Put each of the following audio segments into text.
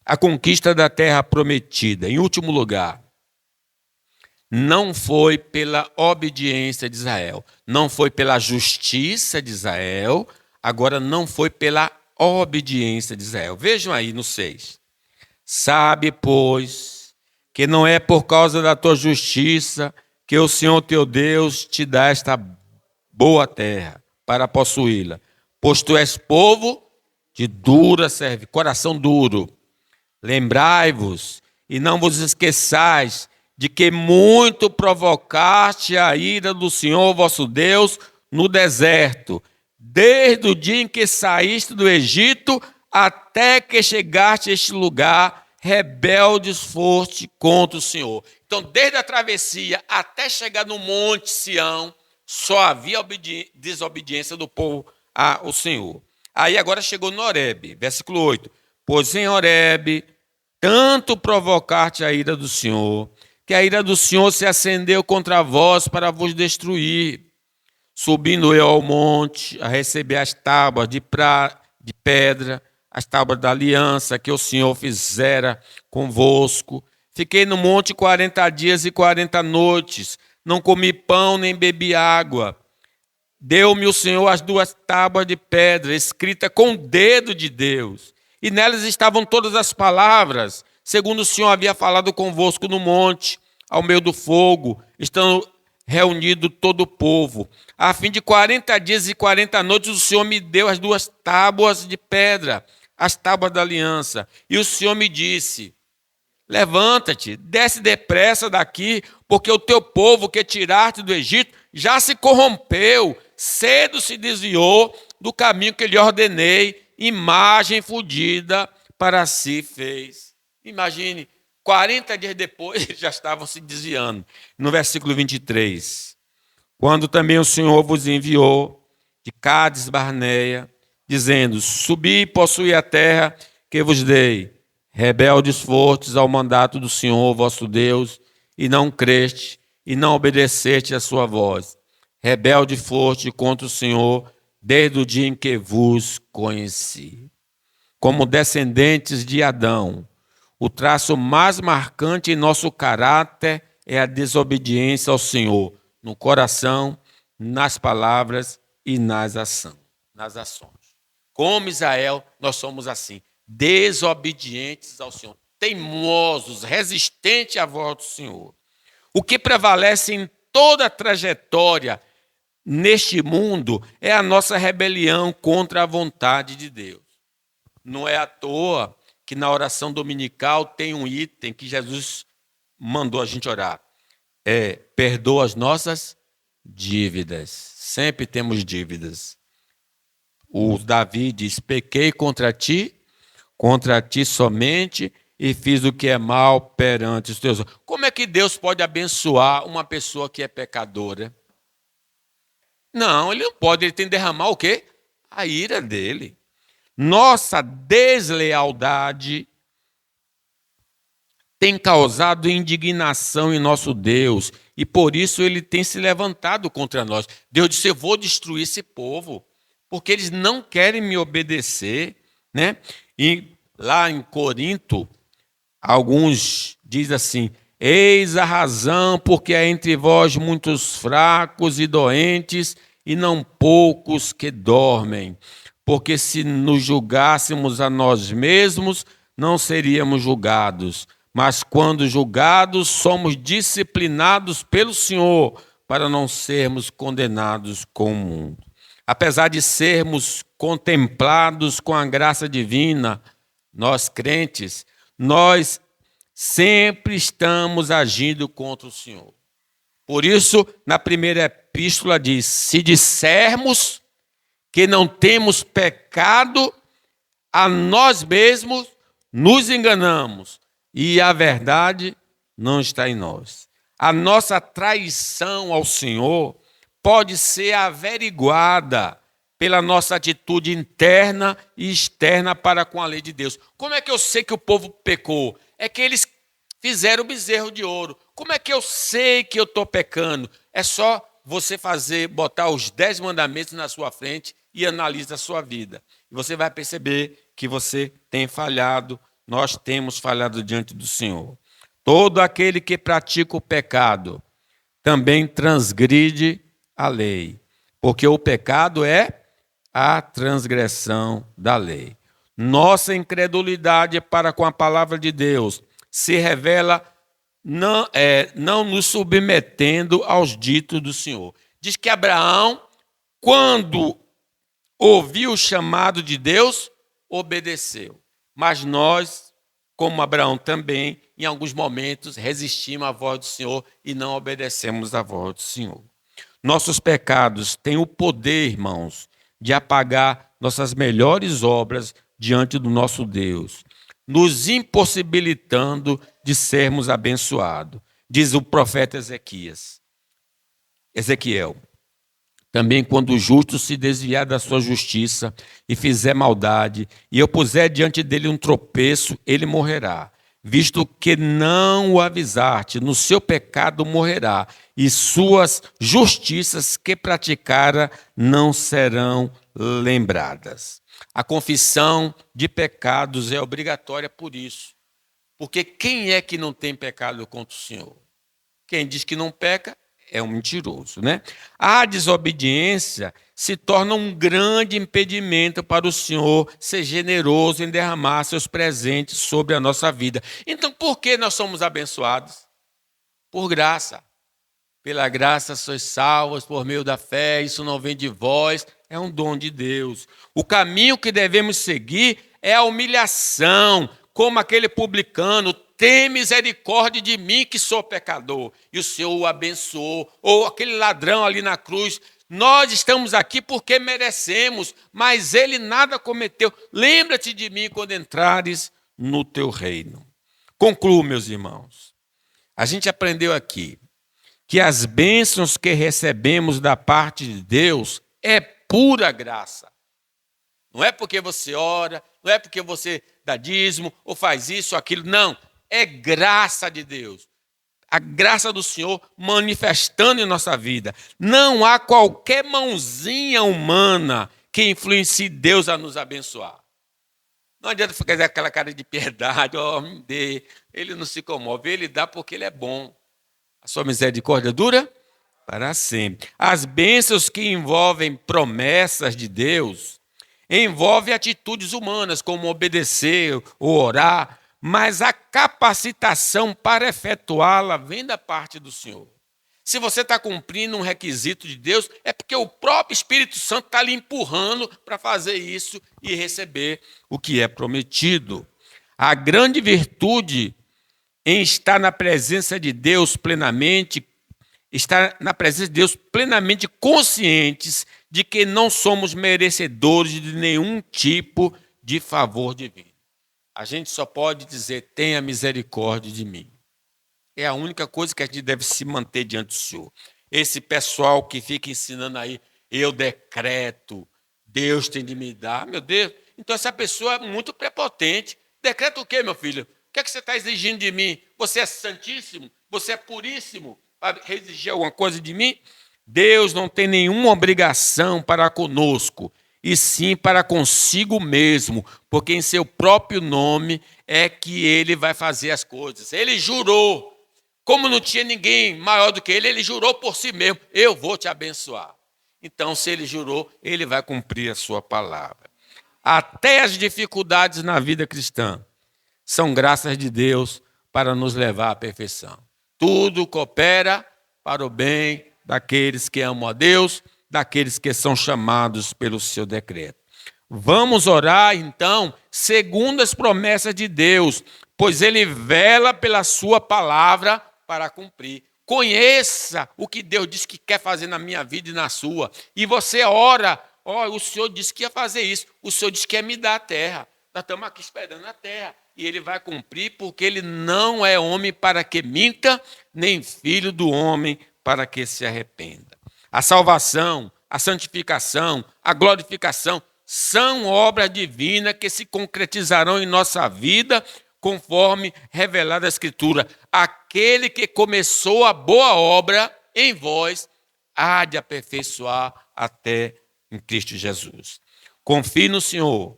a conquista da terra prometida. Em último lugar, não foi pela obediência de Israel, não foi pela justiça de Israel, agora não foi pela obediência de Israel. Vejam aí no 6. Sabe, pois, que não é por causa da tua justiça que o Senhor teu Deus te dá esta boa terra para possuí-la, pois tu és povo de dura serve, coração duro. Lembrai-vos e não vos esqueçais de que muito provocaste a ira do Senhor vosso Deus no deserto, desde o dia em que saíste do Egito até que chegaste a este lugar, rebeldes foste contra o Senhor. Então, desde a travessia até chegar no Monte Sião, só havia desobediência do povo ao Senhor. Aí agora chegou no Horebe, versículo 8. Pois em Horebe, tanto provocar-te a ira do Senhor, que a ira do Senhor se acendeu contra vós para vos destruir. Subindo eu ao monte a receber as tábuas de pedra, as tábuas da aliança que o Senhor fizera convosco. Fiquei no monte 40 dias e 40 noites, não comi pão nem bebi água. Deu-me o Senhor as 2 tábuas de pedra, escritas com o dedo de Deus. E nelas estavam todas as palavras, segundo o Senhor havia falado convosco no monte, ao meio do fogo, estando reunido todo o povo. A fim de 40 dias e 40 noites, o Senhor me deu as 2 tábuas de pedra, as tábuas da aliança. E o Senhor me disse: levanta-te, desce depressa daqui, porque o teu povo que tiraste do Egito já se corrompeu, cedo se desviou do caminho que lhe ordenei, imagem fudida para si fez. Imagine, 40 dias depois já estavam se desviando. No versículo 23, quando também o Senhor vos enviou de Cádiz Barneia, dizendo: subi e possuí a terra que vos dei. Rebeldes fostes ao mandato do Senhor vosso Deus, e não creste, e não obedeceste a sua voz. Rebelde foste contra o Senhor, desde o dia em que vos conheci. Como descendentes de Adão, o traço mais marcante em nosso caráter é a desobediência ao Senhor, no coração, nas palavras e nas ações. Como Israel, nós somos assim, desobedientes ao Senhor, teimosos, resistentes à voz do Senhor. O que prevalece em toda a trajetória neste mundo é a nossa rebelião contra a vontade de Deus. Não é à toa que na oração dominical tem um item que Jesus mandou a gente orar. Perdoa as nossas dívidas. Sempre temos dívidas. O Davi diz: pequei contra ti somente, e fiz o que é mal perante os teus olhos. Como é que Deus pode abençoar uma pessoa que é pecadora? Não, ele não pode, ele tem que derramar o quê? A ira dele. Nossa deslealdade tem causado indignação em nosso Deus, e por isso ele tem se levantado contra nós. Deus disse: eu vou destruir esse povo, porque eles não querem me obedecer, né? E lá em Corinto, alguns dizem assim: eis a razão porque há entre vós muitos fracos e doentes, e não poucos que dormem. Porque se nos julgássemos a nós mesmos, não seríamos julgados. Mas quando julgados, somos disciplinados pelo Senhor, para não sermos condenados com o mundo. Apesar de sermos contemplados com a graça divina, nós crentes, nós sempre estamos agindo contra o Senhor. Por isso, na primeira epístola diz: se dissermos que não temos pecado, a nós mesmos nos enganamos, e a verdade não está em nós. A nossa traição ao Senhor pode ser averiguada pela nossa atitude interna e externa para com a lei de Deus. Como é que eu sei que o povo pecou? É que eles fizeram o bezerro de ouro. Como é que eu sei que eu estou pecando? É só você botar os 10 mandamentos na sua frente e analisa a sua vida. E você vai perceber que você tem falhado nós temos falhado diante do Senhor. Todo aquele que pratica o pecado também transgride a lei, porque o pecado é a transgressão da lei. Nossa incredulidade para com a palavra de Deus se revela não nos submetendo aos ditos do Senhor. Diz que Abraão, quando ouviu o chamado de Deus, obedeceu. Mas nós, como Abraão também, em alguns momentos resistimos à voz do Senhor e não obedecemos à voz do Senhor. Nossos pecados têm o poder, irmãos, de apagar nossas melhores obras diante do nosso Deus, nos impossibilitando de sermos abençoados. Diz o profeta Ezequiel. Também quando o justo se desviar da sua justiça e fizer maldade, e eu puser diante dele um tropeço, ele morrerá. Visto que não o avisaste, no seu pecado morrerá, e suas justiças que praticara não serão lembradas. A confissão de pecados é obrigatória por isso. Porque quem é que não tem pecado contra o Senhor? Quem diz que não peca é um mentiroso, né? A desobediência se torna um grande impedimento para o Senhor ser generoso em derramar seus presentes sobre a nossa vida. Então, por que nós somos abençoados? Por graça. Pela graça sois salvos por meio da fé, isso não vem de vós, é um dom de Deus. O caminho que devemos seguir é a humilhação, como aquele publicano: tem misericórdia de mim que sou pecador. E o Senhor o abençoou. Ou aquele ladrão ali na cruz: nós estamos aqui porque merecemos, mas ele nada cometeu. Lembra-te de mim quando entrares no teu reino. Concluo, meus irmãos. A gente aprendeu aqui que as bênçãos que recebemos da parte de Deus é pura graça. Não é porque você ora, não é porque você dá dízimo ou faz isso ou aquilo, não. É graça de Deus. A graça do Senhor manifestando em nossa vida. Não há qualquer mãozinha humana que influencie Deus a nos abençoar. Não adianta fazer aquela cara de piedade: ó, me dê. Ele não se comove, ele dá porque ele é bom. A sua misericórdia dura para sempre. As bênçãos que envolvem promessas de Deus envolvem atitudes humanas, como obedecer ou orar, mas a capacitação para efetuá-la vem da parte do Senhor. Se você está cumprindo um requisito de Deus, é porque o próprio Espírito Santo está lhe empurrando para fazer isso e receber o que é prometido. A grande virtude em estar na presença de Deus plenamente, conscientes de que não somos merecedores de nenhum tipo de favor divino. A gente só pode dizer: tenha misericórdia de mim. É a única coisa que a gente deve se manter diante do Senhor. Esse pessoal que fica ensinando aí: eu decreto, Deus tem de me dar. Meu Deus, então essa pessoa é muito prepotente. Decreta o quê, meu filho? O que é que você está exigindo de mim? Você é santíssimo? Você é puríssimo para exigir alguma coisa de mim? Deus não tem nenhuma obrigação para conosco, e sim para consigo mesmo, porque em seu próprio nome é que ele vai fazer as coisas. Ele jurou, como não tinha ninguém maior do que ele jurou por si mesmo: eu vou te abençoar. Então, se ele jurou, ele vai cumprir a sua palavra. Até as dificuldades na vida cristã são graças de Deus para nos levar à perfeição. Tudo coopera para o bem daqueles que amam a Deus, daqueles que são chamados pelo seu decreto. Vamos orar, então, segundo as promessas de Deus, pois ele vela pela sua palavra para cumprir. Conheça o que Deus disse que quer fazer na minha vida e na sua. E você ora: ó, o Senhor disse que ia fazer isso, o Senhor disse que ia me dar a terra. Nós estamos aqui esperando a terra. E ele vai cumprir, porque ele não é homem para que minta, nem filho do homem para que se arrependa. A salvação, a santificação, a glorificação são obras divinas que se concretizarão em nossa vida, conforme revelada a Escritura. Aquele que começou a boa obra em vós há de aperfeiçoar até em Cristo Jesus. Confie no Senhor,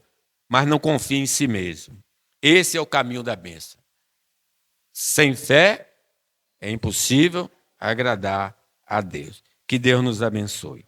mas não confie em si mesmo. Esse é o caminho da bênção. Sem fé é impossível agradar a Deus. Que Deus nos abençoe.